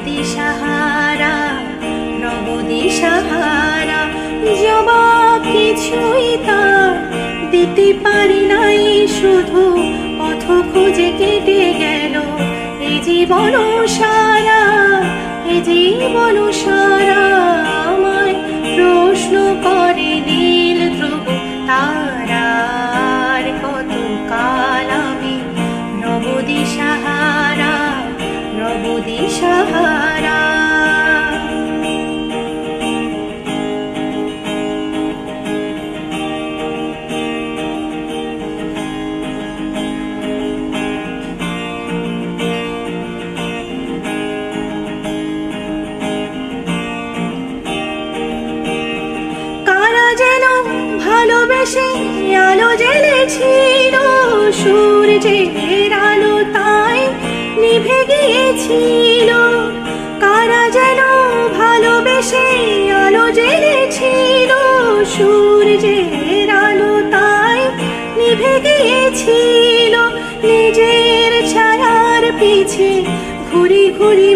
দিশাহারা, নব দিশাহারা। জবাব কিছুই তার দিতে পারি নাই, শুধু পথ খুঁজে কেটে গেল এ জীবন সারা, এ জীবন সারা। আমায় প্রশ্ন করে নীল ধ্রুব তারার, কত কাল আমি নব দিশাহারা, নব দিশাহারা। ভালোবেসে আলো জ্বেলেছিল, সূর্যের আলো তাই নিভে গিয়েছিল। কারা যেন ভালোবেসে আলো জ্বেলেছিল, সূর্যের আলো তাই নিভে গিয়েছিল। নিজের ছায়ার পিছে ঘুরি ঘুরি